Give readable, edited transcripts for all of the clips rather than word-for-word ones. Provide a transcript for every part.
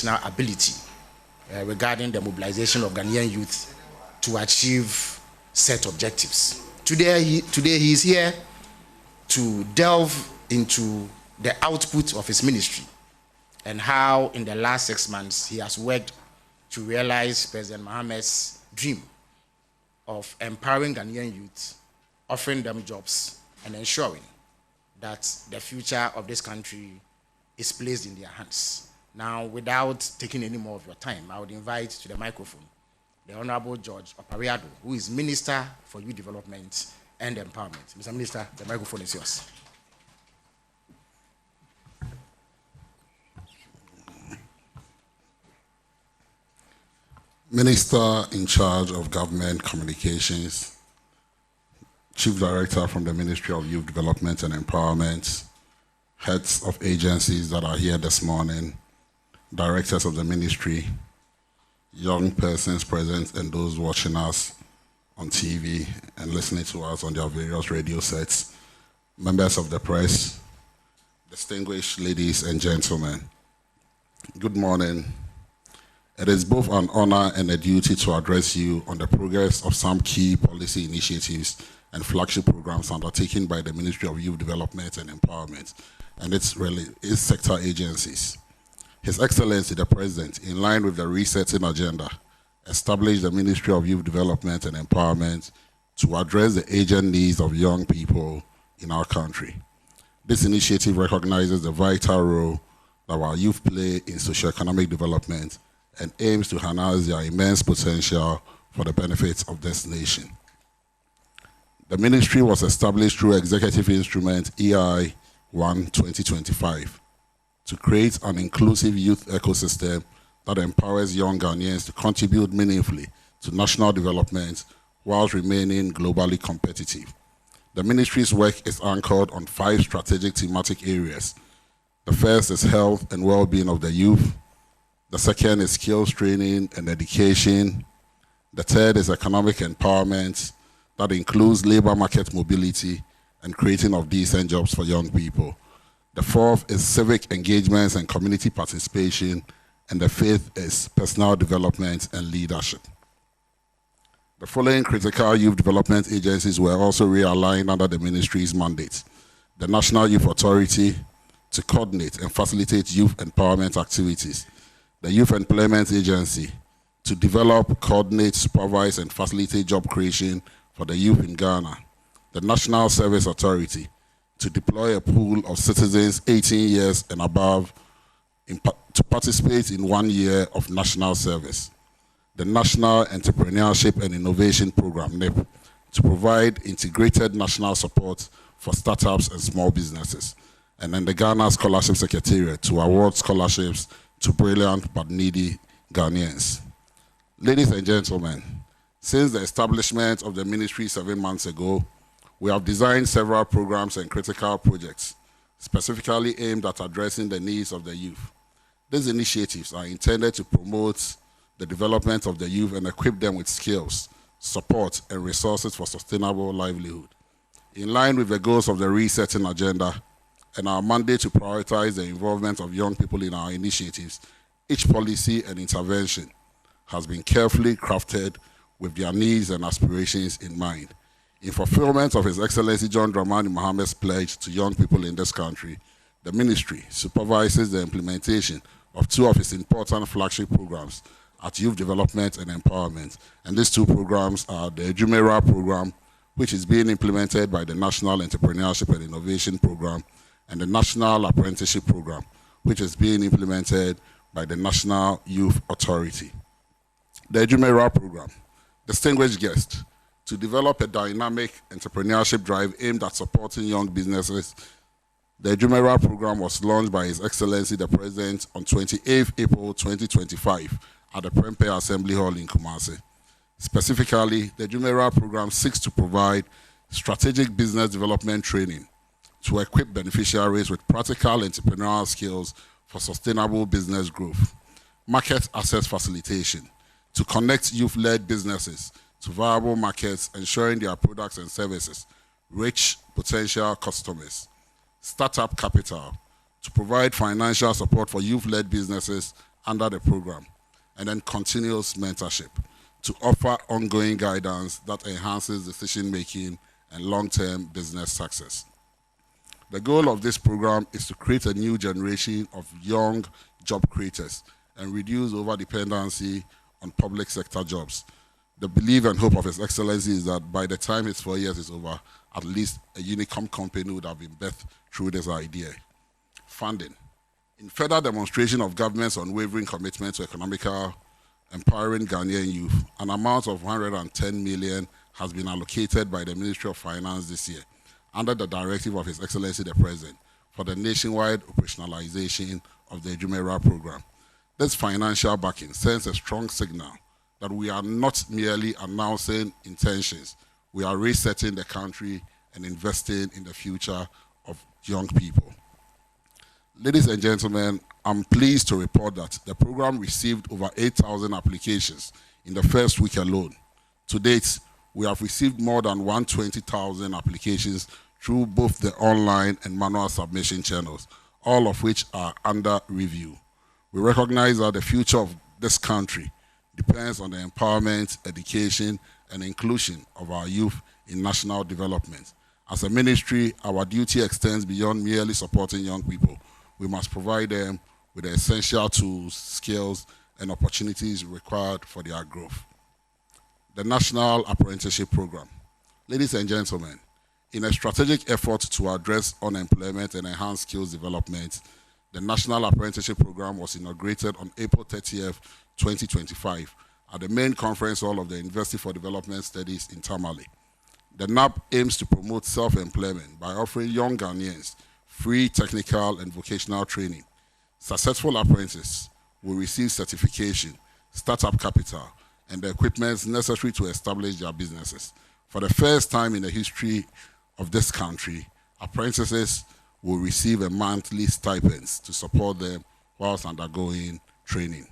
organizational ability regarding the mobilization of Ghanaian youth to achieve set objectives. Today he is here to delve into the output of his ministry and how in the last 6 months he has worked to realize President Mohammed's dream of empowering Ghanaian youth, offering them jobs, and ensuring that the future of this country is placed in their hands. Now, without taking any more of your time, I would invite to the microphone the Honorable George Opariado, who is Minister for Youth Development and Empowerment. Mr. Minister, the microphone is yours. Minister in charge of Government Communications, Chief Director from the Ministry of Youth Development and Empowerment, heads of agencies that are here this morning, directors of the ministry, young persons present and those watching us on TV and listening to us on their various radio sets, members of the press, distinguished ladies and gentlemen, good morning. It is both an honor and a duty to address you on the progress of some key policy initiatives and flagship programs undertaken by the Ministry of Youth Development and Empowerment and its sector agencies. His Excellency the President, in line with the resetting agenda, established the Ministry of Youth Development and Empowerment to address the aging needs of young people in our country. This initiative recognizes the vital role that our youth play in socioeconomic development and aims to harness their immense potential for the benefits of this nation. The ministry was established through Executive Instrument EI 1-2025 to create an inclusive youth ecosystem that empowers young Ghanaians to contribute meaningfully to national development whilst remaining globally competitive. The ministry's work is anchored on 5 strategic thematic areas. The first is health and well-being of the youth. The second is skills training and education. The third is economic empowerment that includes labor market mobility and creating of decent jobs for young people. The fourth is civic engagements and community participation. And the fifth is personal development and leadership. The following critical youth development agencies were also realigned under the ministry's mandate. The National Youth Authority to coordinate and facilitate youth empowerment activities. The Youth Employment Agency to develop, coordinate, supervise, and facilitate job creation for the youth in Ghana. The National Service Authority to deploy a pool of citizens 18 years and above to participate in 1 year of national service. The National Entrepreneurship and Innovation Program, NEP, to provide integrated national support for startups and small businesses. And then the Ghana Scholarship Secretariat to award scholarships to brilliant but needy Ghanaians. Ladies and gentlemen, since the establishment of the ministry 7 months ago, we have designed several programs and critical projects specifically aimed at addressing the needs of the youth. These initiatives are intended to promote the development of the youth and equip them with skills, support, and resources for sustainable livelihood. In line with the goals of the resetting agenda and our mandate to prioritize the involvement of young people in our initiatives, each policy and intervention has been carefully crafted with their needs and aspirations in mind. In fulfillment of His Excellency John Dramani Mohammed's pledge to young people in this country, the ministry supervises the implementation of 2 of its important flagship programs at Youth Development and Empowerment. And these 2 programs are the Ejumera program, which is being implemented by the National Entrepreneurship and Innovation Program, and the National Apprenticeship Program, which is being implemented by the National Youth Authority. The Ejumera program, distinguished guests, to develop a dynamic entrepreneurship drive aimed at supporting young businesses. The Ejumera program was launched by His Excellency the President on 28 April 2025 at the Prempeh Assembly Hall in Kumasi. Specifically, the Ejumera program seeks to provide strategic business development training to equip beneficiaries with practical entrepreneurial skills for sustainable business growth, market access facilitation, to connect youth-led businesses to viable markets, ensuring their products and services reach potential customers, startup capital, to provide financial support for youth-led businesses under the program, and then continuous mentorship to offer ongoing guidance that enhances decision-making and long-term business success. The goal of this program is to create a new generation of young job creators and reduce over-dependency on public sector jobs. The belief and hope of His Excellency is that by the time his 4 years is over, at least a Unicom company would have been birthed through this idea. Funding. In further demonstration of government's unwavering commitment to economical empowering Ghanaian youth, an amount of 110 million has been allocated by the Ministry of Finance this year under the directive of His Excellency the President for the nationwide operationalization of the Ejumera program. This financial backing sends a strong signal that we are not merely announcing intentions, we are resetting the country and investing in the future of young people. Ladies and gentlemen, I'm pleased to report that the program received over 8,000 applications in the first week alone. To date, we have received more than 120,000 applications through both the online and manual submission channels, all of which are under review. We recognize that the future of this country depends on the empowerment, education, and inclusion of our youth in national development. As a ministry, our duty extends beyond merely supporting young people. We must provide them with the essential tools, skills, and opportunities required for their growth. The National Apprenticeship Program. Ladies and gentlemen, in a strategic effort to address unemployment and enhance skills development, the National Apprenticeship Program was inaugurated on April 30th, 2025 at the main conference hall of the University for Development Studies in Tamale. The NAP aims to promote self-employment by offering young Ghanaians free technical and vocational training. Successful apprentices will receive certification, startup capital, and the equipment necessary to establish their businesses. For the first time in the history of this country, apprentices will receive a monthly stipend to support them whilst undergoing training.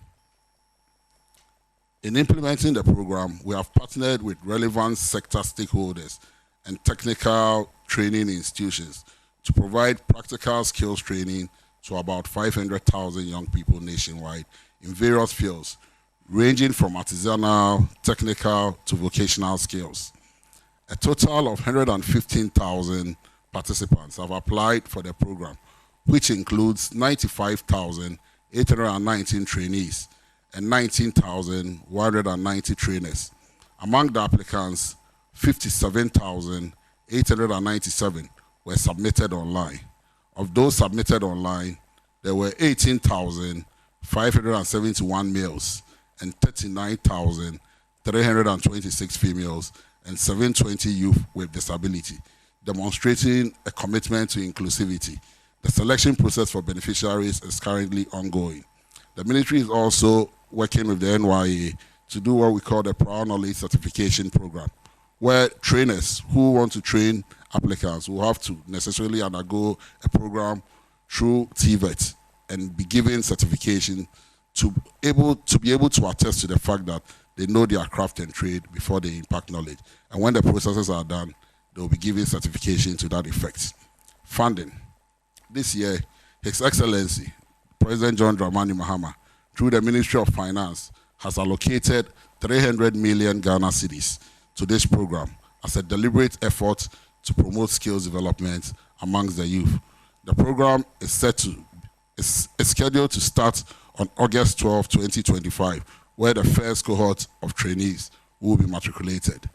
In implementing the program, we have partnered with relevant sector stakeholders and technical training institutions to provide practical skills training to about 500,000 young people nationwide in various fields, ranging from artisanal, technical, to vocational skills. A total of 115,000 participants have applied for the program, which includes 95,819 trainees and 19,190 trainers. Among the applicants, 57,897 were submitted online. Of those submitted online, there were 18,571 males and 39,326 females and 720 youth with disability, demonstrating a commitment to inclusivity. The selection process for beneficiaries is currently ongoing. The ministry is also working with the NYA to do what we call the Prior Knowledge Certification Program, where trainers who want to train applicants will have to necessarily undergo a program through TVET and be given certification to be able to attest to the fact that they know their craft and trade before they impart knowledge. And when the processes are done, they will be given certification to that effect. Funding. This year, His Excellency, President John Dramani Mahama, through the Ministry of Finance, has allocated 300 million Ghana cedis to this program as a deliberate effort to promote skills development amongst the youth. The program is scheduled to start on August 12, 2025, where the first cohort of trainees will be matriculated.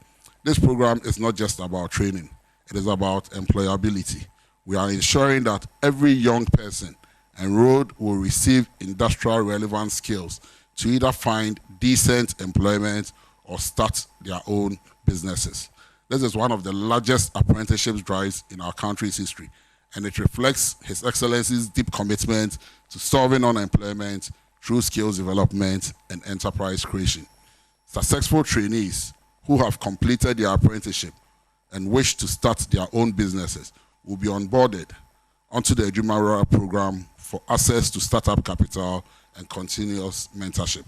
This program is not just about training, it is about employability. We are ensuring that every young person enrolled will receive industrial relevant skills to either find decent employment or start their own businesses. This is one of the largest apprenticeship drives in our country's history, and it reflects His Excellency's deep commitment to solving unemployment through skills development and enterprise creation. Successful trainees who have completed their apprenticeship and wish to start their own businesses will be onboarded onto the Ejumara program for access to startup capital and continuous mentorship.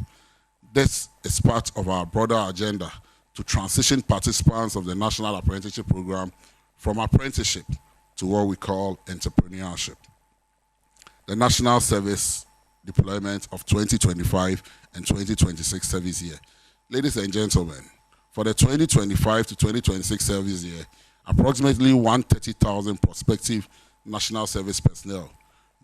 This is part of our broader agenda to transition participants of the National Apprenticeship Program from apprenticeship to what we call entrepreneurship. The National Service deployment of 2025 and 2026 service year. Ladies and gentlemen, for the 2025 to 2026 service year, approximately 130,000 prospective national service personnel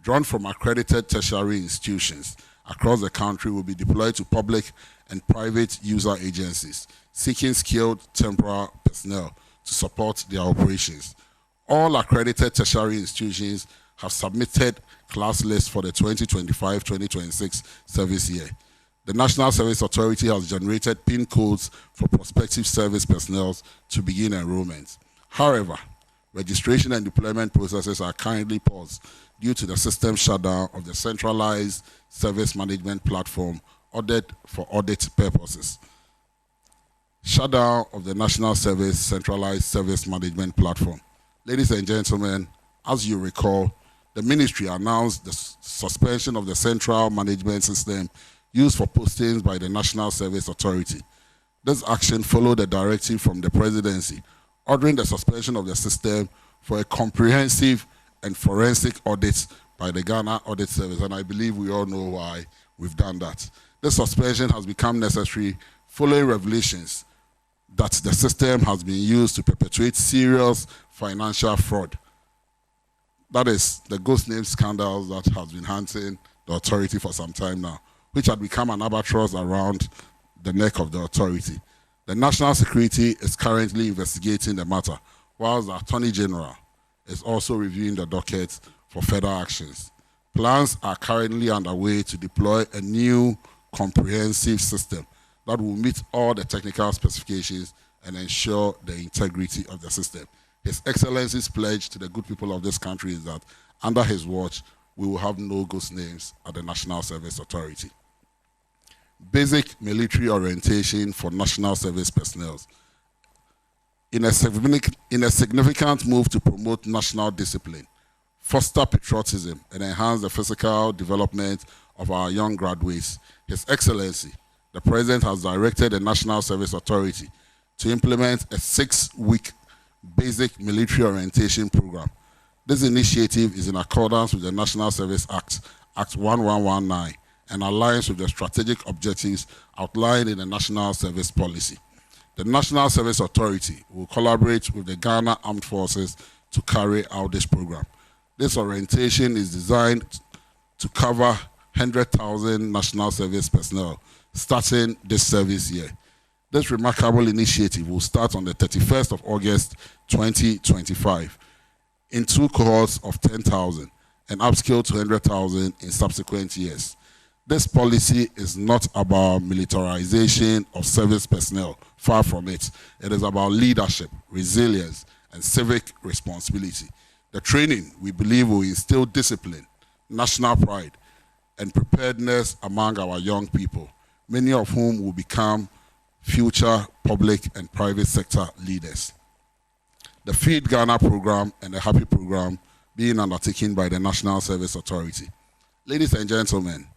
drawn from accredited tertiary institutions across the country will be deployed to public and private user agencies seeking skilled temporary personnel to support their operations. All accredited tertiary institutions have submitted class lists for the 2025-2026 service year. The National Service Authority has generated PIN codes for prospective service personnel to begin enrollment. However, registration and deployment processes are currently paused due to the system shutdown of the centralized service management platform ordered for audit purposes. Shutdown of the National Service Centralized Service Management Platform. Ladies and gentlemen, as you recall, the ministry announced the suspension of the central management system used for postings by the National Service Authority. This action followed a directive from the presidency ordering the suspension of the system for a comprehensive and forensic audit by the Ghana Audit Service, and I believe we all know why we've done that. This suspension has become necessary following revelations that the system has been used to perpetuate serious financial fraud. That is the ghost name scandals that has been haunting the authority for some time now, which had become an albatross around the neck of the authority. The National Security is currently investigating the matter, whilst the Attorney General is also reviewing the docket for further actions. Plans are currently underway to deploy a new comprehensive system that will meet all the technical specifications and ensure the integrity of the system. His Excellency's pledge to the good people of this country is that under his watch, we will have no ghost names at the National Service Authority. Basic military orientation for national service personnel. In a significant move to promote national discipline, foster patriotism, and enhance the physical development of our young graduates, His Excellency, the President has directed the National Service Authority to implement a 6-week basic military orientation program. This initiative is in accordance with the National Service Act, Act 1119, and aligns with the strategic objectives outlined in the National Service Policy. The National Service Authority will collaborate with the Ghana Armed Forces to carry out this program. This orientation is designed to cover 100,000 national service personnel starting this service year. This remarkable initiative will start on the 31st of August 2025 in 2 cohorts of 10,000 and upscale to 100,000 in subsequent years. This policy is not about militarization of service personnel, far from it. It is about leadership, resilience, and civic responsibility. The training, we believe, will instill discipline, national pride, and preparedness among our young people, many of whom will become future public and private sector leaders. The Feed Ghana program and the Happy program being undertaken by the National Service Authority. Ladies and gentlemen,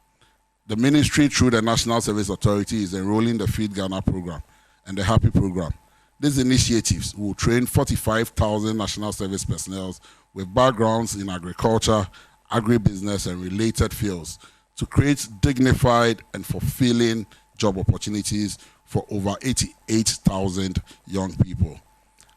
the ministry through the National Service Authority is enrolling the Feed Ghana program and the Happy program. These initiatives will train 45,000 national service personnel with backgrounds in agriculture, agribusiness, and related fields to create dignified and fulfilling job opportunities for over 88,000 young people.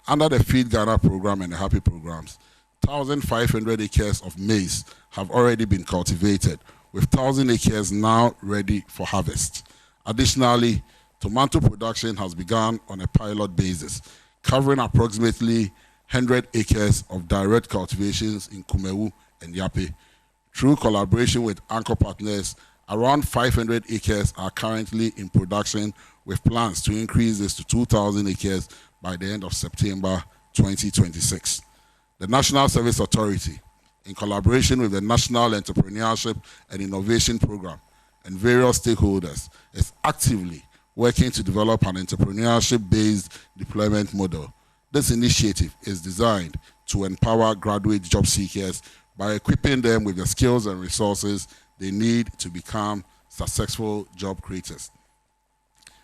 Under the Feed Ghana program and the Happy programs, 1,500 acres of maize have already been cultivated, with 1,000 acres now ready for harvest. Additionally, tomato production has begun on a pilot basis, covering approximately 100 acres of direct cultivations in Kumewu and Yape. Through collaboration with anchor partners, around 500 acres are currently in production, with plans to increase this to 2,000 acres by the end of September 2026. The National Service Authority, in collaboration with the National Entrepreneurship and Innovation Program and various stakeholders, is actively working to develop an entrepreneurship-based deployment model. This initiative is designed to empower graduate job seekers by equipping them with the skills and resources they need to become successful job creators.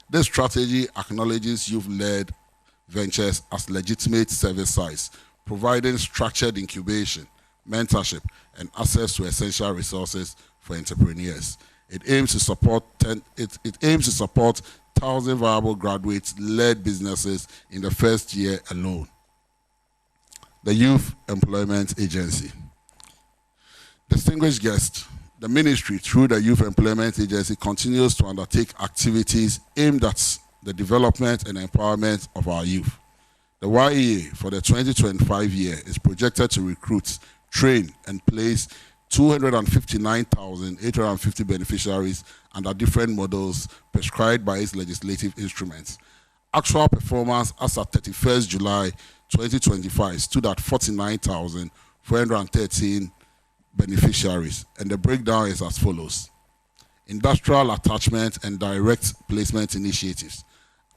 This strategy acknowledges youth-led ventures as legitimate service sites, providing structured incubation, mentorship, and access to essential resources for entrepreneurs. It aims to support 1,000 viable graduate-led businesses in the first year alone. The Youth Employment Agency. Distinguished guests, the ministry, through the Youth Employment Agency, continues to undertake activities aimed at the development and empowerment of our youth. The YEA for the 2025 year is projected to recruit, train, and place 259,850 beneficiaries under different models prescribed by its legislative instruments. Actual performance as at 31st July 2025 stood at 49,413 beneficiaries, and the breakdown is as follows. Industrial attachment and direct placement initiatives.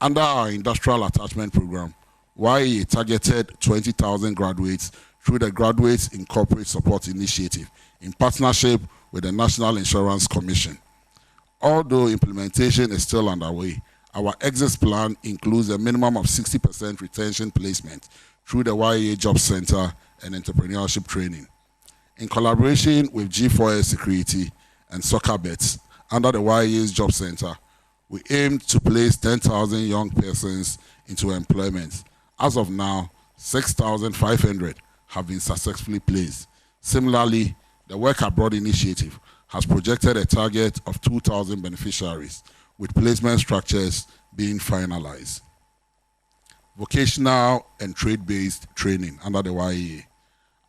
Under our industrial attachment program, YEA targeted 20,000 graduates through the Graduates in Corporate Support Initiative in partnership with the National Insurance Commission. Although implementation is still underway, our exit plan includes a minimum of 60% retention placement through the YEA Job Center and entrepreneurship training. In collaboration with G4S Security and Soccer Bets, under the YEA's Job Center, we aim to place 10,000 young persons into employment. As of now, 6,500 have been successfully placed. Similarly, the Work Abroad Initiative has projected a target of 2,000 beneficiaries, with placement structures being finalized. Vocational and trade-based training under the YEA.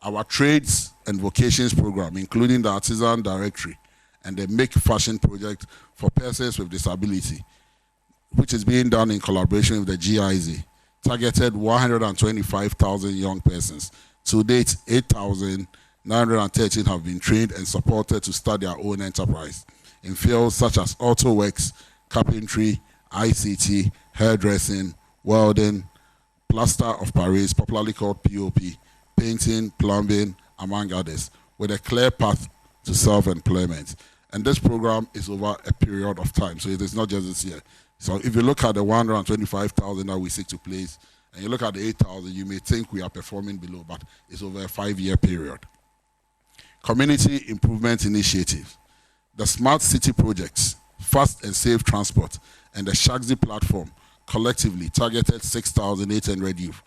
Our trades and vocations program, including the Artisan Directory and the Make Fashion project for persons with disability, which is being done in collaboration with the GIZ, targeted 125,000 young persons. To date, 8,913 have been trained and supported to start their own enterprise in fields such as auto works, carpentry, ICT, hairdressing, welding, plaster of Paris, popularly called POP, painting, plumbing, among others, with a clear path to self-employment. And this program is over a period of time, so it is not just this year. So if you look at the 125,000 that we seek to place, and you look at the 8,000, you may think we are performing below, but it's over a 5-year period. Community improvement initiatives. The Smart City projects, fast and safe transport, and the Shagzi platform collectively targeted 6,800 youth.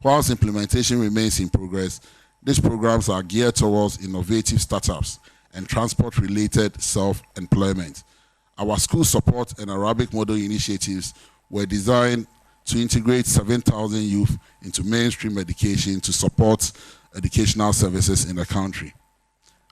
Whilst implementation remains in progress, these programs are geared towards innovative startups and transport-related self-employment. Our school support and Arabic model initiatives were designed to integrate 7,000 youth into mainstream education to support educational services in the country.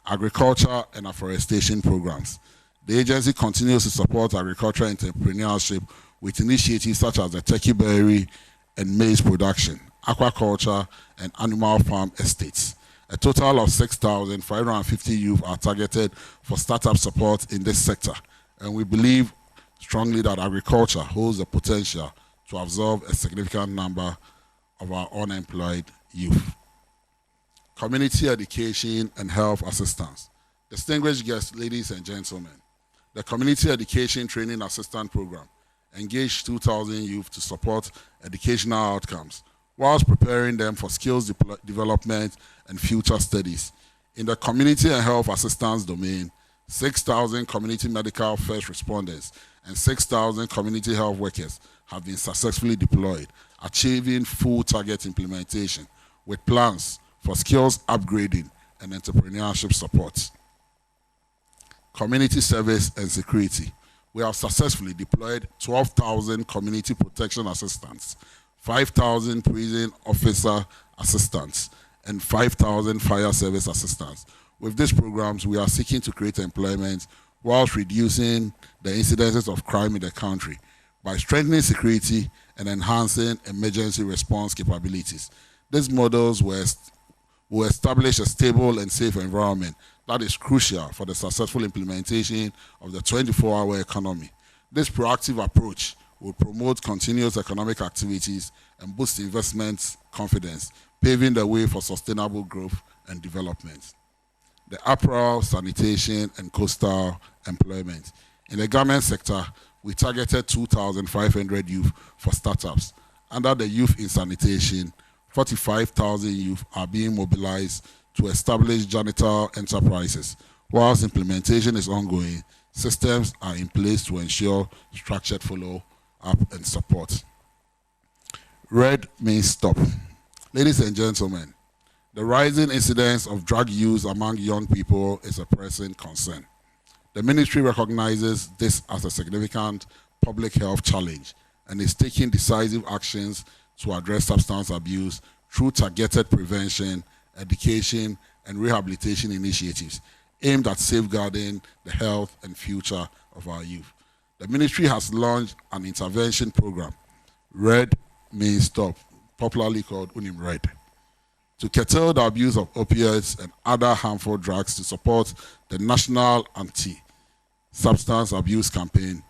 Agriculture and afforestation programs. The agency continues to support agricultural entrepreneurship with initiatives such as the turkey berry and maize production, aquaculture, and animal farm estates. A total of 6,550 youth are targeted for startup support in this sector, and we believe strongly that agriculture holds the potential to absorb a significant number of our unemployed youth. Community education and health assistance. Distinguished guests, ladies and gentlemen, the Community Education Training Assistant Program engaged 2,000 youth to support educational outcomes whilst preparing them for skills development and future studies. In the community and health assistance domain, 6,000 community medical first responders and 6,000 community health workers have been successfully deployed, achieving full target implementation with plans for skills upgrading and entrepreneurship support. Community service and security. We have successfully deployed 12,000 community protection assistants, 5,000 prison officer assistants, and 5,000 fire service assistants. With these programs, we are seeking to create employment whilst reducing the incidences of crime in the country by strengthening security and enhancing emergency response capabilities. These models will establish a stable and safe environment that is crucial for the successful implementation of the 24-hour economy. This proactive approach will promote continuous economic activities and boost investment confidence, paving the way for sustainable growth and development. The apparel, sanitation, and coastal employment. In the garment sector, we targeted 2,500 youth for startups. Under the Youth in Sanitation, 45,000 youth are being mobilized to establish janitor enterprises, Whilst implementation is ongoing, systems are in place to ensure structured follow-up and support. RED means stop. Ladies and gentlemen, the rising incidence of drug use among young people is a pressing concern. The ministry recognizes this as a significant public health challenge and is taking decisive actions to address substance abuse through targeted prevention, education, and rehabilitation initiatives aimed at safeguarding the health and future of our youth. The ministry has launched an intervention program, RED means stop, popularly called UNIM-RED, to curtail the abuse of opioids and other harmful drugs to support the national anti-substance abuse campaign,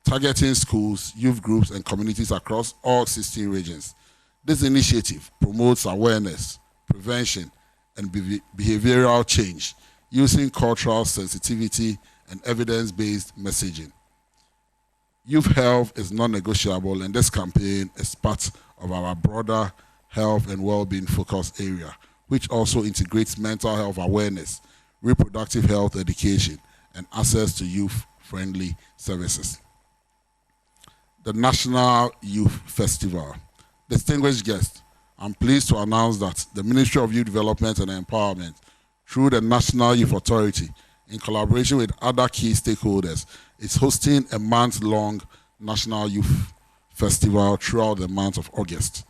targeting schools, youth groups, and communities across all 16 regions. This initiative promotes awareness, prevention, and behavioral change using cultural sensitivity and evidence-based messaging. Youth health is non-negotiable, and this campaign is part of our broader health and well-being focus area, which also integrates mental health awareness, reproductive health education, and access to youth-friendly services. The National Youth Festival. Distinguished guests, I'm pleased to announce that the Ministry of Youth Development and Empowerment, through the National Youth Authority, in collaboration with other key stakeholders, is hosting a month-long National Youth Festival throughout the month of August.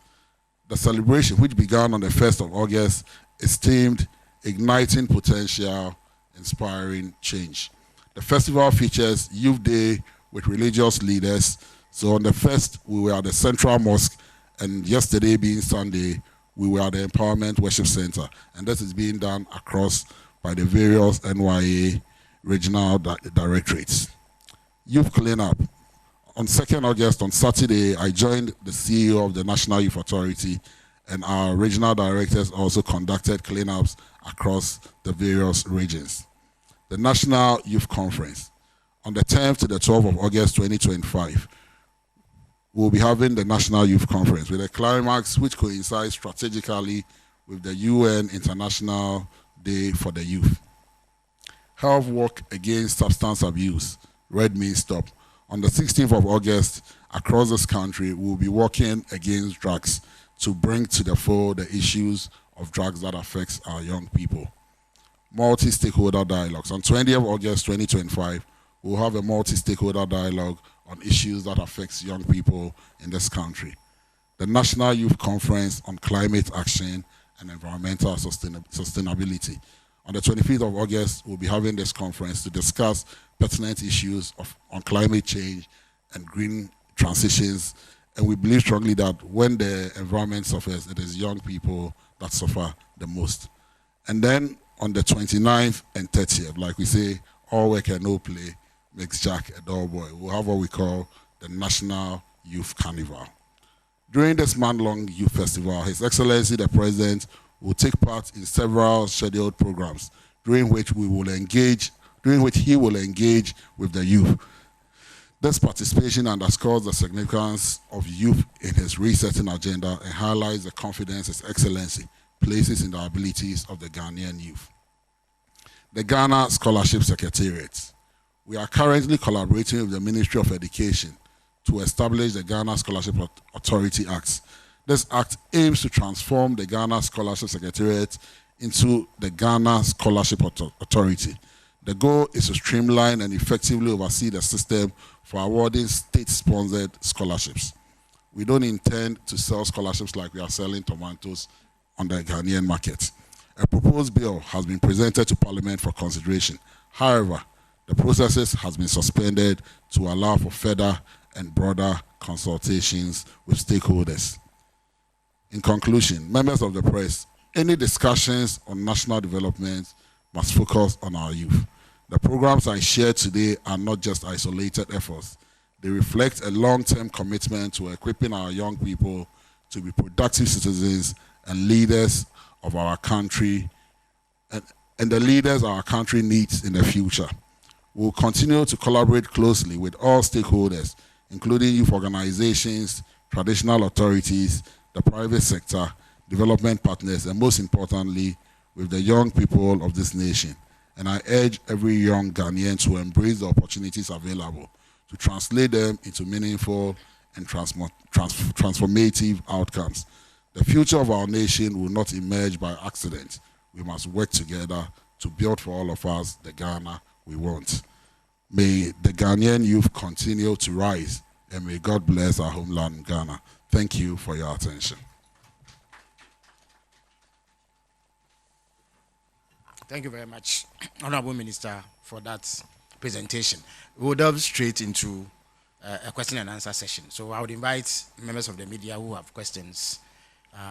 The celebration, which began on the 1st of August, is themed Igniting Potential, Inspiring Change. The festival features Youth Day with religious leaders. So on the 1st, we were at the Central Mosque, and yesterday being Sunday, we were at the Empowerment Worship Center. And this is being done across by the various NYA regional directorates. Youth Cleanup. On 2nd August, on Saturday, I joined the CEO of the National Youth Authority, and our regional directors also conducted cleanups across the various regions. The National Youth Conference. On the 10th to the 12th of August 2025, we'll be having the National Youth Conference with a climax which coincides strategically with the UN International Day for the Youth. Health Walk Against Substance Abuse, RED means stop. On the 16th of August, across this country, we'll be working against drugs to bring to the fore the issues of drugs that affects our young people. Multi-stakeholder dialogues. On 20th of August 2025, we'll have a multi-stakeholder dialogue on issues that affects young people in this country. The National Youth Conference on Climate Action and Environmental Sustainability. On the 25th of August, we'll be having this conference to discuss pertinent issues on climate change and green transitions. And we believe strongly that when the environment suffers, it is young people that suffer the most. And then on the 29th and 30th, like we say, all work and no play makes Jack a dull boy. We'll have what we call the National Youth Carnival. During this month-long youth festival, His Excellency the President will take part in several scheduled programs during which he will engage with the youth. This participation underscores the significance of youth in his resetting agenda and highlights the confidence His Excellency places in the abilities of the Ghanaian youth. The Ghana Scholarship Secretariat. We are currently collaborating with the Ministry of Education to establish the Ghana Scholarship Authority Act. This act aims to transform the Ghana Scholarship Secretariat into the Ghana Scholarship Authority. The goal is to streamline and effectively oversee the system for awarding state-sponsored scholarships. We don't intend to sell scholarships like we are selling tomatoes on the Ghanaian market. A proposed bill has been presented to Parliament for consideration. However, the processes has been suspended to allow for further and broader consultations with stakeholders. In conclusion, members of the press, any discussions on national development must focus on our youth. The programs I shared today are not just isolated efforts. They reflect a long-term commitment to equipping our young people to be productive citizens and leaders of our country, and the leaders our country needs in the future. We'll continue to collaborate closely with all stakeholders, including youth organizations, traditional authorities, the private sector, development partners, and most importantly, with the young people of this nation. and I urge every young Ghanaian to embrace the opportunities available to translate them into meaningful and transformative outcomes. The future of our nation will not emerge by accident. We must work together to build for all of us the Ghana we want. May the Ghanaian youth continue to rise, and may God bless our homeland, Ghana. Thank you for your attention. Thank you very much, Honorable Minister, for that presentation. We will delve straight into a question and answer session. So I would invite members of the media who have questions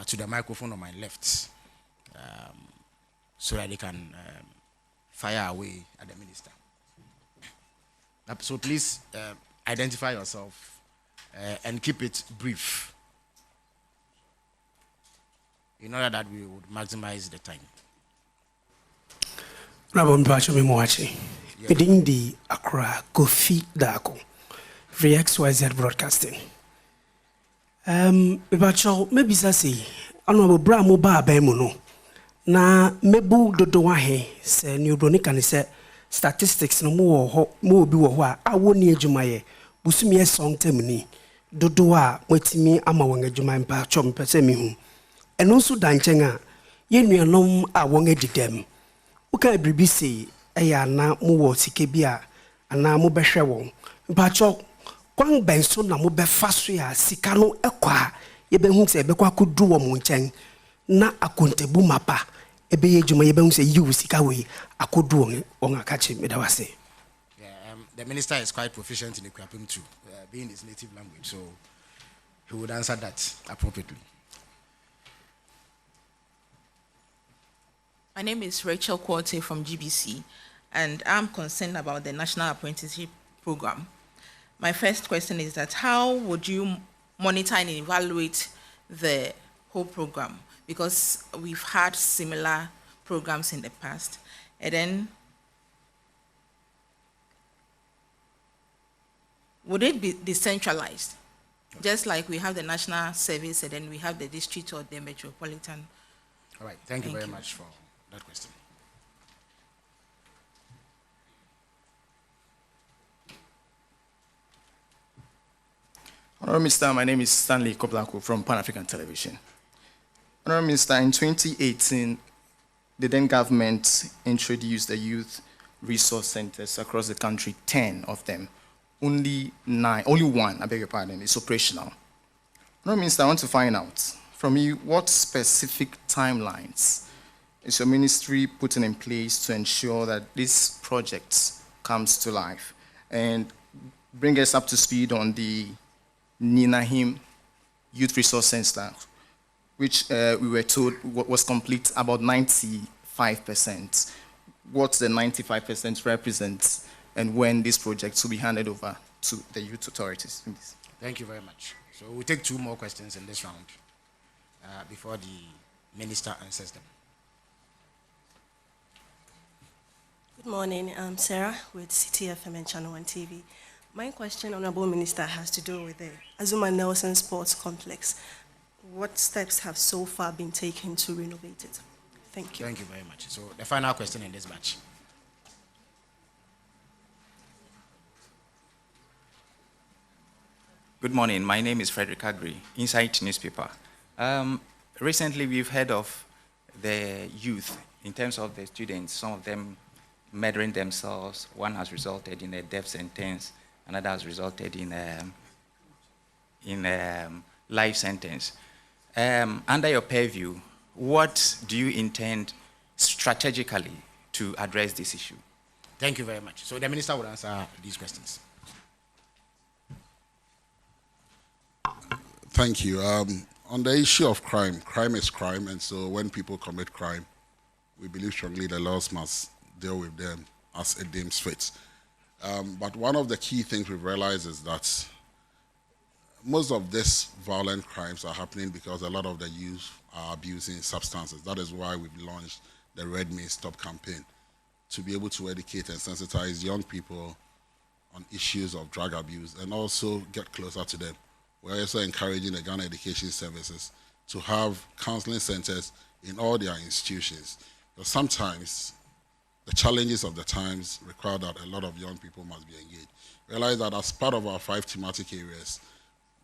to the microphone on my left so that they can fire away at the minister. So please identify yourself and keep it brief in order that we would maximize the time. Rabon Bacho Mimoachi, within the Accra Kofi Dako, Free XYZ Broadcasting. Bacho, maybe say, Honorable Bramo Ba Bemono, na mebu dodowahe, se New Bronica say statistics no more be wa, I won't need Jumaye, Busumia song temini, dodoa, wetimi amawanga Jumai Bachom Pesemihu, and also Danchenga, Yenu alone I won't edit them. Uka bribisi eya na muwo sikebia ana mo behwe won mpacho kwan benso na mo befa so ya sika no ekwa ye behu se ebekwa kodu wo mo nchen na akontebu mapa ebe ye djuma ye behu se yiwu sika we akodu on akache medawase. The minister is quite proficient in Ekwapim too, being his native language, so he would answer that appropriately. My name is Rachel Quarte from GBC, and I'm concerned about the National Apprenticeship Program. My first question is that how would you monitor and evaluate the whole program? Because we've had similar programs in the past. And then, would it be decentralized? Just like we have the national service and then we have the district or the metropolitan. All right, thank you very much for that question. Honorable Minister, my name is Stanley Koblako from Pan-African Television. Honorable Minister, in 2018, the then government introduced the youth resource centers across the country, 10 of them. Only one, I beg your pardon, is operational. Honorable Minister, I want to find out from you what specific timelines is your ministry putting in place to ensure that this project comes to life? And bring us up to speed on the Ninahim Youth Resource Center, which we were told was complete about 95%. What the 95% represents, and when this project will be handed over to the youth authorities. Thank you very much. So we'll take two more questions in this round before the minister answers them. Good morning, I'm Sarah with CTFM and Channel 1 TV. My question, Honorable Minister, has to do with the Azuma Nelson Sports Complex. What steps have so far been taken to renovate it? Thank you. Thank you very much. So the final question in this batch. Good morning. My name is Frederick Agri, Insight Newspaper. Recently, we've heard of the youth in terms of the students, some of them murdering themselves. One has resulted in a death sentence, another has resulted in life sentence. Under your purview, what do you intend strategically to address this issue? Thank you very much. So the minister will answer these questions. Thank you. On the issue of crime, crime is crime, and so when people commit crime, we believe strongly the laws must deal with them as it deems fit. But one of the key things we've realized is that most of these violent crimes are happening because a lot of the youth are abusing substances. That is why we've launched the Red Meat Stop campaign, to be able to educate and sensitize young people on issues of drug abuse and also get closer to them. We're also encouraging the Ghana Education Services to have counseling centers in all their institutions. But sometimes the challenges of the times require that a lot of young people must be engaged. Realize that as part of our 5 thematic areas,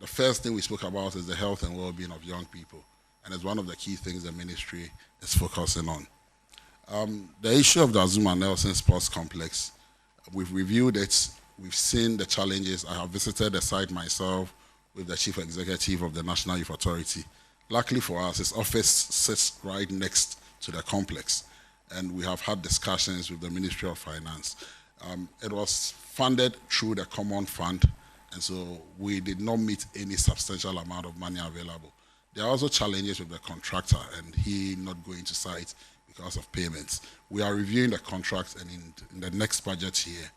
the first thing we spoke about is the health and well-being of young people, and it's one of the key things the ministry is focusing on. The issue of the Azuma Nelson Sports Complex, we've reviewed it, we've seen the challenges. I have visited the site myself with the Chief Executive of the National Youth Authority. Luckily for us, his office sits right next to the complex, and we have had discussions with the Ministry of Finance. It was funded through the Common Fund, and so we did not meet any substantial amount of money available. There are also challenges with the contractor and he not going to site because of payments. We are reviewing the contracts, and in the next budget here,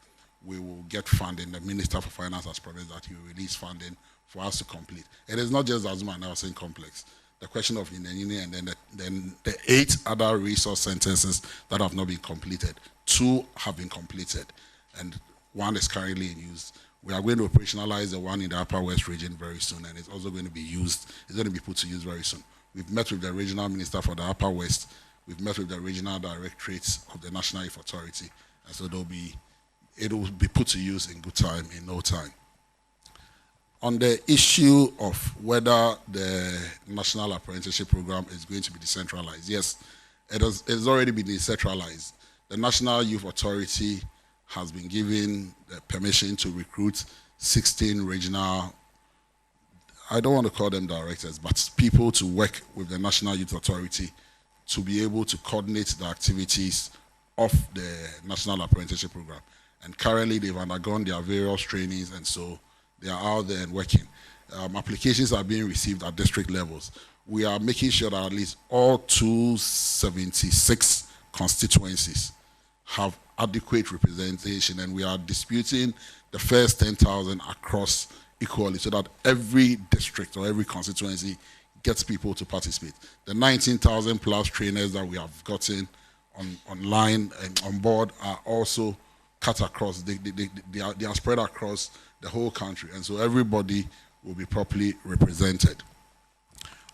we will get funding. The Minister for Finance has promised that he will release funding for us to complete. It is not just Azuma Nelson Complex. The question of Inenini and then the 8 other resource sentences that have not been completed. 2 have been completed, and 1 is currently in use. We are going to operationalize the one in the Upper West region very soon, and it's also going to be used. It's going to be put to use very soon. We've met with the regional minister for the Upper West. We've met with the regional directorates of the National Youth Authority, and so it will be put to use in good time, in no time. On the issue of whether the National Apprenticeship Program is going to be decentralized, yes, it has already been decentralized. The National Youth Authority has been given the permission to recruit 16 regional, I don't want to call them directors, but people to work with the National Youth Authority to be able to coordinate the activities of the National Apprenticeship Program. And currently they've undergone their various trainings, and so they are out there and working. Applications are being received at district levels. We are making sure that at least all 276 constituencies have adequate representation, and we are disputing the first 10,000 across equally so that every district or every constituency gets people to participate. The 19,000 plus trainers that we have gotten online and on board are also cut across, they are spread across the whole country, and so everybody will be properly represented.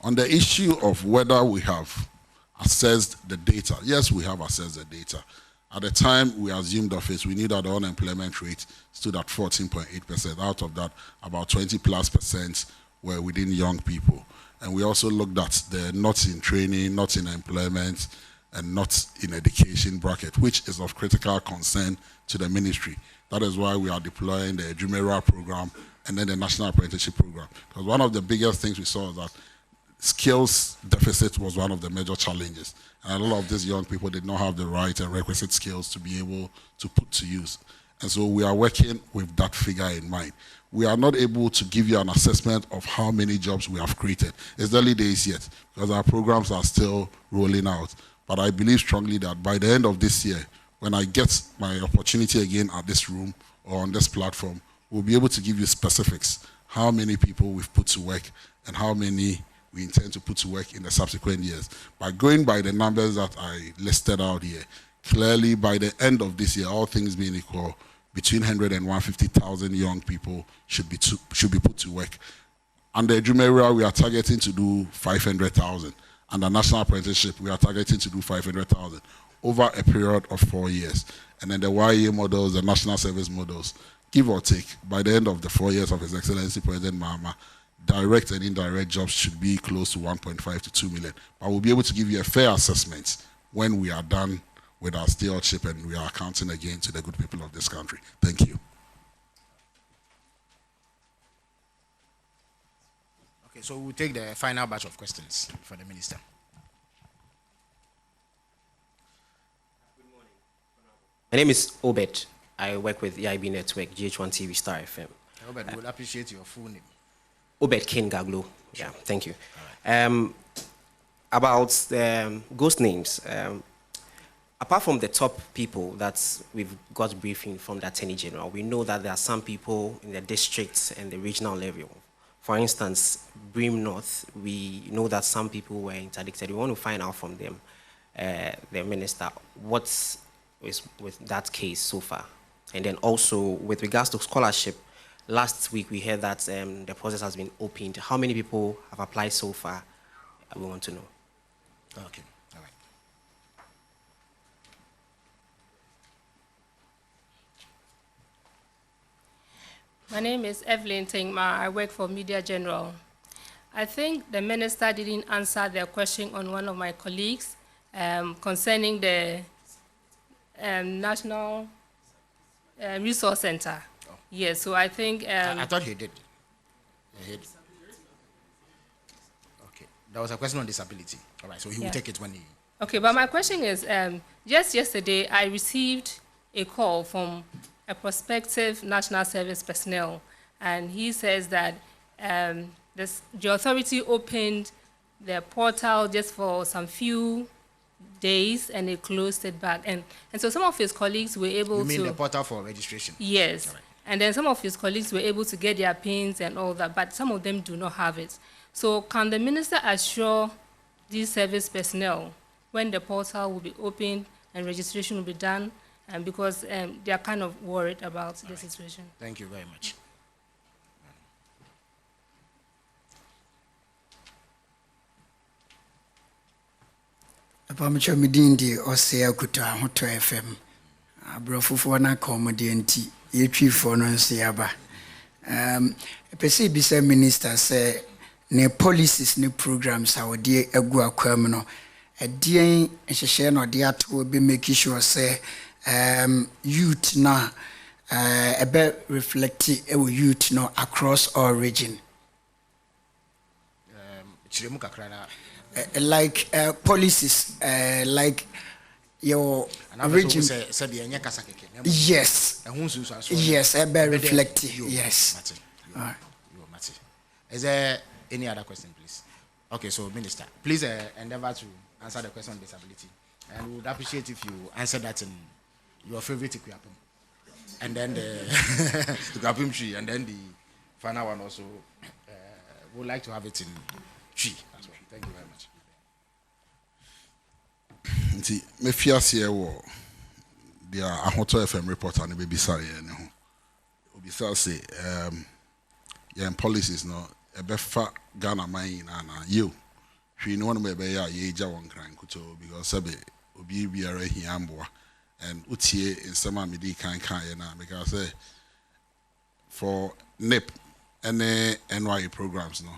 On the issue of whether we have assessed the data, yes, we have assessed the data. At the time we assumed office, we knew that the unemployment rate stood at 14.8%. Out of that, about 20+% were within young people. And we also looked at the not in training, not in employment, and not in education bracket, which is of critical concern to the ministry. That is why we are deploying the Jumera program and then the National Apprenticeship Program. Because one of the biggest things we saw is that skills deficit was one of the major challenges. And a lot of these young people did not have the right and requisite skills to be able to put to use. And so we are working with that figure in mind. We are not able to give you an assessment of how many jobs we have created. It's early days yet, because our programs are still rolling out. But I believe strongly that by the end of this year, when I get my opportunity again at this room or on this platform, we'll be able to give you specifics, how many people we've put to work and how many we intend to put to work in the subsequent years. By going by the numbers that I listed out here, clearly by the end of this year, all things being equal, between 100 and 150,000 young people should be put to work. Under Jumera, we are targeting to do 500,000. Under National Apprenticeship, we are targeting to do 500,000 over a period of 4 years. And then the YA models, the national service models, give or take, by the end of the 4 years of His Excellency President Mahama, direct and indirect jobs should be close to 1.5 to 2 million. But we'll be able to give you a fair assessment when we are done with our stewardship and we are accounting again to the good people of this country. Thank you. Okay, so we'll take the final batch of questions for the minister. Good morning. My name is Obed. I work with EIB Network, GH1 TV, Star FM. Obed, we'll appreciate your full name. Obed Ken Gaglo. Yeah, thank you. Right. About ghost names, apart from the top people that we've got briefing from the Attorney General, we know that there are some people in the districts and the regional level. For instance, Brim North, we know that some people were interdicted. We want to find out from them, the minister, what is with that case so far. And then also, with regards to scholarship, last week we heard that the process has been opened. How many people have applied so far? We want to know. Okay, all right. My name is Evelyn Tingma. I work for Media General. I think the minister didn't answer the question on one of my colleagues concerning the National Resource Center. Oh. Yes, so I think... I thought he did. He did. Okay, there was a question on disability. All right, so he will take it when he... Okay, but my question is, just yesterday, I received a call from a prospective national service personnel, and he says that the authority opened the portal just for some few days and they closed it back. And so some of his colleagues were able to... You mean the portal for registration? Yes. Right. And then some of his colleagues were able to get their pins and all that, but some of them do not have it. So can the minister assure these service personnel when the portal will be opened and registration will be done? And because they are kind of worried about the situation. Thank you very much. Apamicho midindi osea kuta hoto FM. Abrofufo na komodienti yetwifo no nsiaba. Pese bisa minister say ne policies ne programs a wodi egu akwam no edien nhehye no de ato be make sure say youth na ebe reflect youth no across all region. Like policies, like your region. Yes. Yes, ebe reflect. Yes. Is there any other question, please? Okay, so Minister, please endeavor to answer the question on disability. And we would appreciate if you answer that in your favorite Ikuapim. And then the Ikuapim tree, and then the final one also, we would like to have it in tree as well. Thank you very much. Me fias here wo dia ahoto FM reporter no be bisare ne ho obisa say your policies no ebefa Ghana man na you hwe no one be ya ye ja won kran kuto because sabe obi biara hiamboa and utie nsema medi kan na because say for NIP and NYA programs no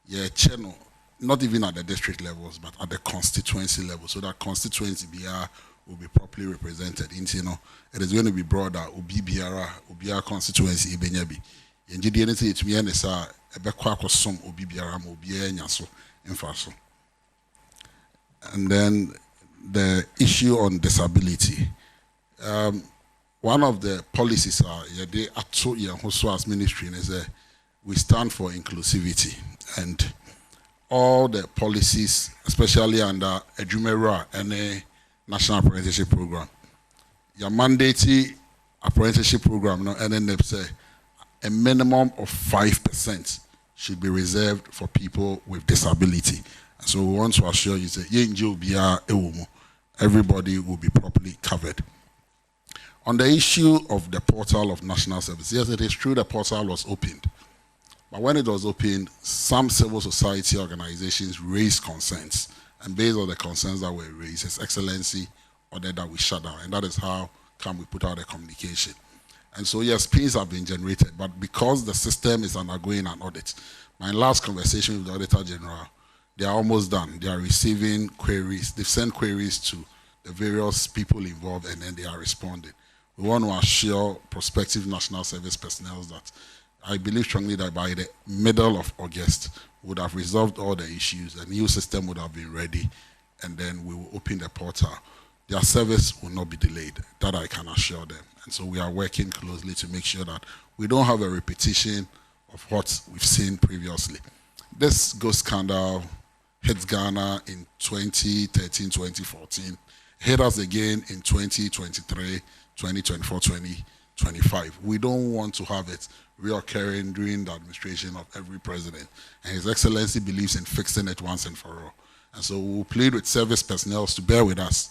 yeah channel not even at the district levels, but at the constituency level, so that constituency BR will be properly represented. You know, it is going to be broader. Ubia constituency ibenyabi. Yenjidi anything it me anesa ebekwa kosom obi biara mo obi enyaso infaso. And then the issue on disability. One of the policies are yede ato yenhoso as ministry is we stand for inclusivity, and all the policies, especially under Ejumera and a National Apprenticeship Program. Your mandatory apprenticeship program, no, and say a minimum of 5% should be reserved for people with disability. So we want to assure you that everybody will be properly covered. On the issue of the portal of national service, yes, it is true the portal was opened. But when it was opened, some civil society organizations raised concerns. And based on the concerns that were raised, His Excellency ordered that we shut down. And that is how come we put out a communication. And so, yes, pins have been generated. But because the system is undergoing an audit, my last conversation with the Auditor General, they are almost done. They are receiving queries. They've sent queries to the various people involved, and then they are responding. We want to assure prospective national service personnel that I believe strongly that by the middle of August, we would have resolved all the issues, a new system would have been ready, and then we will open the portal. Their service will not be delayed, that I can assure them. And so we are working closely to make sure that we don't have a repetition of what we've seen previously. This ghost scandal hit Ghana in 2013, 2014, hit us again in 2023, 2024, 2025. We don't want to have it reoccurring during the administration of every president. And His Excellency believes in fixing it once and for all. And so we will plead with service personnel to bear with us,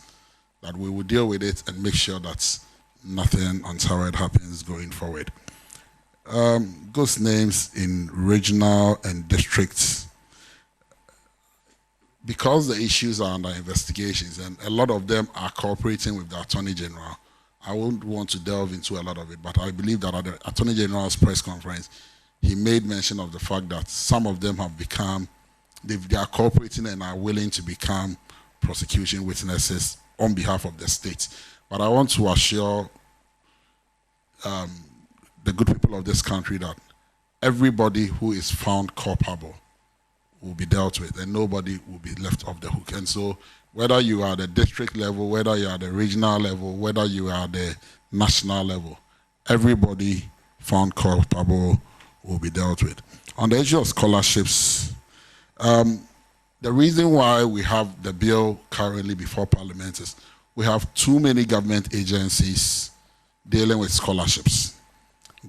that we will deal with it and make sure that nothing untoward happens going forward. Ghost names in regional and districts, because the issues are under investigations and a lot of them are cooperating with the Attorney General, I won't want to delve into a lot of it, but I believe that at the Attorney General's press conference, he made mention of the fact that some of them have become, they are cooperating and are willing to become prosecution witnesses on behalf of the state. But I want to assure the good people of this country that everybody who is found culpable will be dealt with and nobody will be left off the hook. And so whether you are at the district level, whether you are at the regional level, whether you are at the national level, everybody found culpable will be dealt with. On the issue of scholarships, the reason why we have the bill currently before Parliament is we have too many government agencies dealing with scholarships.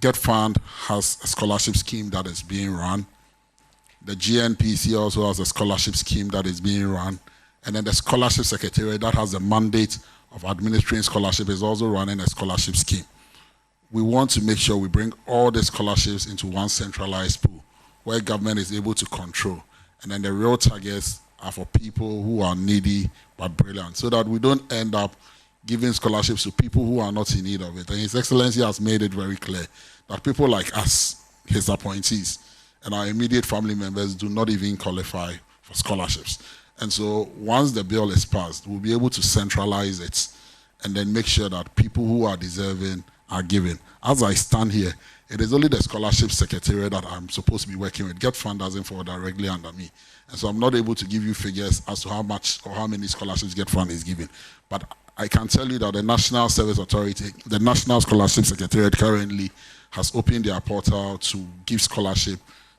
Get Fund has a scholarship scheme that is being run. The GNPC also has a scholarship scheme that is being run. And then the Scholarship Secretariat that has the mandate of administering scholarship is also running a scholarship scheme. We want to make sure we bring all the scholarships into one centralized pool where government is able to control. And then the real targets are for people who are needy but brilliant, so that we don't end up giving scholarships to people who are not in need of it. And His Excellency has made it very clear that people like us, his appointees, and our immediate family members do not even qualify for scholarships. And so once the bill is passed, we'll be able to centralize it and then make sure that people who are deserving are given. As I stand here, it is only the Scholarship Secretariat that I'm supposed to be working with. Get Fund doesn't fall directly under me. And so I'm not able to give you figures as to how much or how many scholarships Get Fund is giving. But I can tell you that the National Service Authority, the National Scholarship Secretariat currently has opened their portal to give scholarship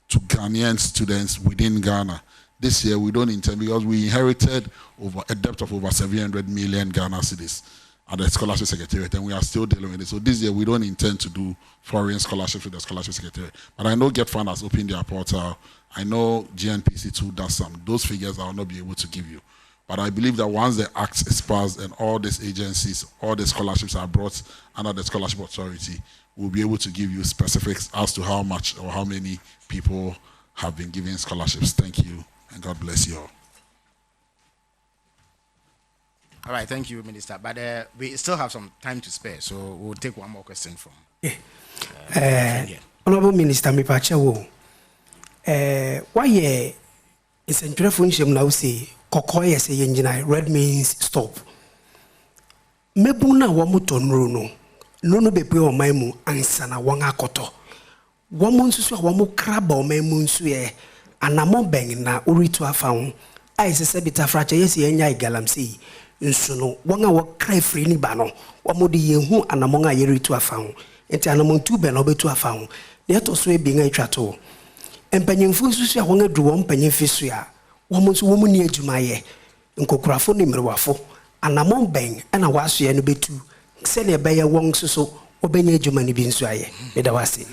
to Ghanaian students within Ghana. This year we don't intend, because we inherited over a debt of over 700 million Ghana cedis at the Scholarship Secretariat, and we are still dealing with it. So this year we don't intend to do foreign scholarships with the Scholarship Secretariat. But I know Get Fund has opened their portal. I know GNPC too does some. Those figures I will not be able to give you. But I believe that once the act is passed and all these agencies, all the scholarships are brought under the Scholarship Authority, we'll be able to give you specifics as to how much or how many people have been given scholarships. Thank you, and God bless you all. All right, thank you, Minister. But we still have some time to spare, so we'll take one more question from. Honorable Minister, me pachewo. Why is a telephone now say kokoye say engineer red means stop. Mebuna wamuton runo. No bepe o maimu ansana wanga koto. Wamun susu wamu kraba o maimu suye anamo beng na uritu afaun. I se bita fracha yesi enya igalamsi. Nsuno wanga wa cry free ni bano. Wamudi yehu anamonga yeritu afaun. Enti anamontu be no betu afaun. Ne to so e binga itwato. Empanyemfu susu wanga duwo mpanyemfi su ya. Wamunsu womu ni adwumaye. Nkokurafo ni mrewafo. Anamon beng ana waso ye no betu. Send a bayer wong so obey Germany being sway. Medawasi.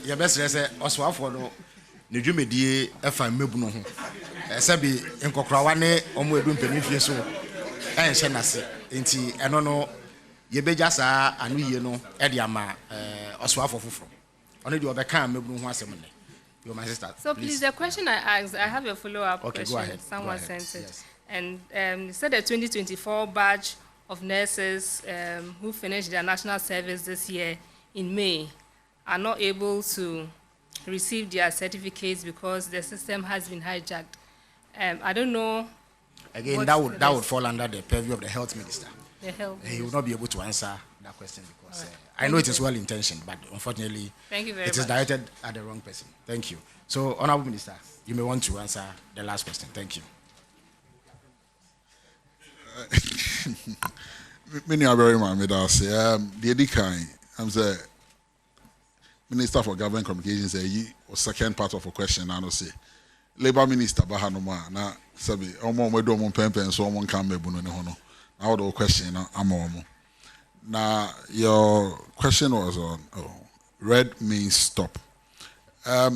Your best say, Oswafo, Nijumedi, F. Mebuno. Sabi, in Cocrawane, Omo Penifio, and Shenasi, Inti, and no, Yebejasa, and we know, Ediama, Oswafo. Only you other kind Mebuno once a minute. You're my sister. So, please, the question I asked, I have a follow-up question. Go ahead. Someone sent it. Yes. And they said the 2024 batch of nurses who finished their national service this year in May are not able to receive their certificates because the system has been hijacked. I don't know. Again, that would fall under the purview of the health minister. The health. He will not be able to answer that question because I know it is well intentioned, but unfortunately, it is directed at the wrong person. Thank you. So, Honorable Minister, you may want to answer the last question. Thank you. Many are very much say the Edikai, I'm the Minister for Government Communications, was second part of a question. I know say Labour Minister Bahanoma na sabi omo wedo mo pempen so omo kan mebuno ne hono. Now the question amomo. Now your question was on red means stop. There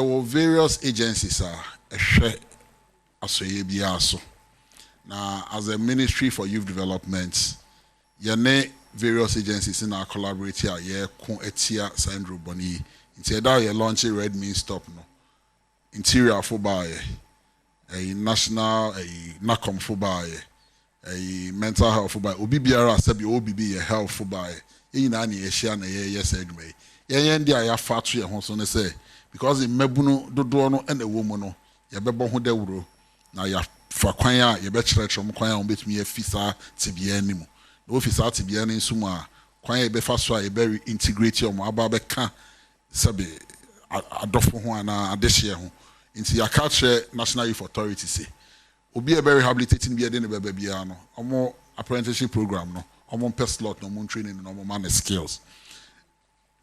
were various agencies aso. Now, as a Ministry for Youth Development, various agencies in our collaborating here, Etia Sandro Boni. Instead of launching Red Means Stop, no. Interior Fobaye, a national, a NACOM Fobaye, a mental health by obi biara sabi obi be a health by e na na ye share na ye yes adwuma ye ndi aya fa to ye ho so ne say because in mabunu dodo no na ewo mu no ye bebo ho dawuro na ya fa kwan a ye be kyerɛkyerɛ mo kwan a obetumi afisa tibia ni mu na ofisa tibia ni nso mu a kwan ye be fa so a ye be integrate your mo aba be ka sabi adofo ho ana adehye ho nti ya ka kyerɛ National Youth Authority say obi e be rehabilitating bi de ne beba bia no omo apprenticeship program no omo per slot no omo training no omo man skills.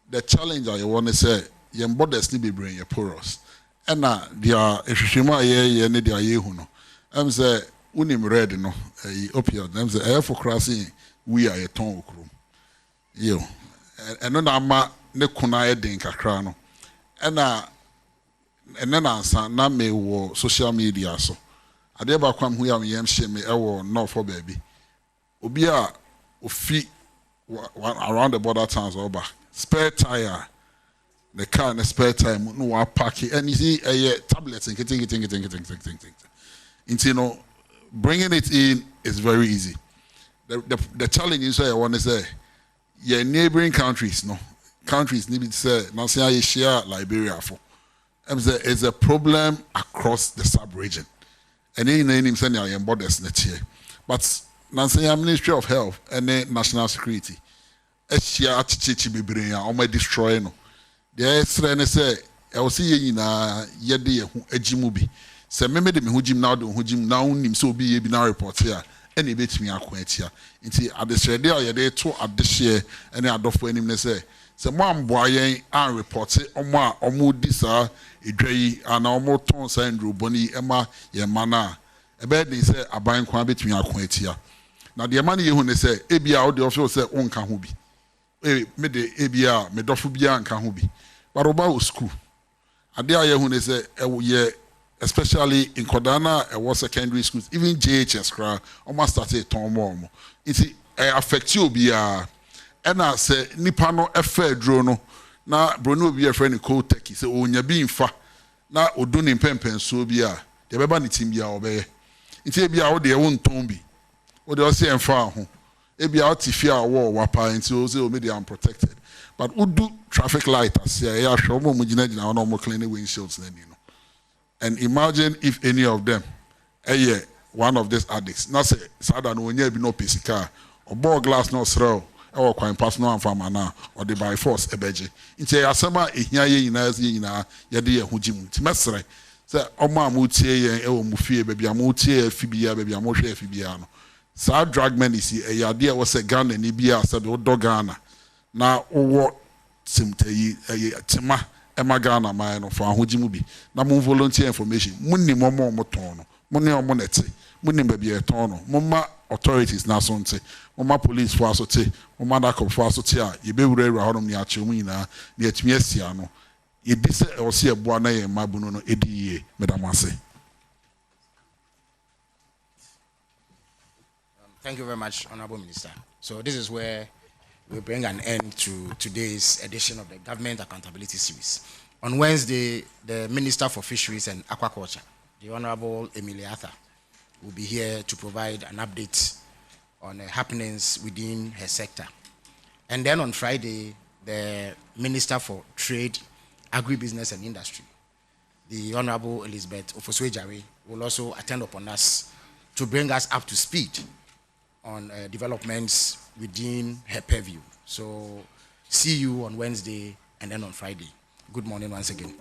The challenge I want to say yem borders ni be bring your porous and dia ehwehwemu ye ne dia ye hu no am say unim red no opioid am say air for crossing we are a ton okrum yo and no na ma ne kuna e den kakra no and then answer na me wo social media so ade ba kwam hu ya me yem hye me e wo no for baby obi a ofi around the border towns oba spare tire the car and the spare tire no wa park it and you see a tablets and getting into, you know, bringing it in is very easy. The challenge is I want to say your neighboring countries need to say now say I share Liberia for is a problem across the sub-region and in him saying I am borders net here but now say Ministry of Health and National Security Eshia chichi bebre ya o ma destroy no de esre ne se e o se ye nyina ye de ye hu agimu bi se me de me hu gim na do hu gim na unim se obi ye bi na report ya ene betimi akon atia nti adesre de ye de to adehye ene adofo anim ne se mo amboa yen an report omo a omo di sa edwayi ana omo ton sa ndro boni ema ye mana e be de se aban kwa betimi akon atia na de man ye hu ne se ebia o de ofo se onka ho bi me de ebia me dofo bia nka ho bi but oba o school ade aye hu ne say ye especially in Kodana e was secondary schools even JHS kra almost started ton more it affect you bia e na say nipa no efa aduro no na brono obi e friend ko teki say onya bi mfa na odu ni pempen so bia de beba ni tim bia obeye nti bia wo de wo nton bi wo de o se emfa ho ebi out if ya war wapa until say o media unprotected but udu traffic light as ya show mo mugina gina na mo clean windshields na ni no and imagine if any of them one of these addicts na say sada no onya bi no pesika obo glass no srel e wo kwan pass no amfama na or the by force ebeje nti asema ehia ye nyina ye de ye hugim ti mesre say omo amutie ye e wo mufie bebia amutie afibia bebia mo hwe afibia no sa drug medicine e yade was a Ghana ni bia said o do Ghana na owo simtayi tema ema Ghana man no fa hojimu bi na mo volunteer information munni mo ton no munni o mo nete munni ba bi e ton no mo ma authorities na so nte mo ma police for so te mo ma dakop for so te a ye be wura honom ni ache mu nyina na atumi asia no ye dise o se eboa na ye mabunu no ediye medamase. Thank you very much, Honorable Minister. So this is where we bring an end to today's edition of the Government Accountability Series. On Wednesday, the Minister for Fisheries and Aquaculture, the Honorable Emilia Arthur, will be here to provide an update on happenings within her sector. And then on Friday, the Minister for Trade, Agribusiness and Industry, the Honorable Elizabeth Ofoswe-Jare, will also attend upon us to bring us up to speed on developments within her purview. So see you on Wednesday and then on Friday. Good morning once again.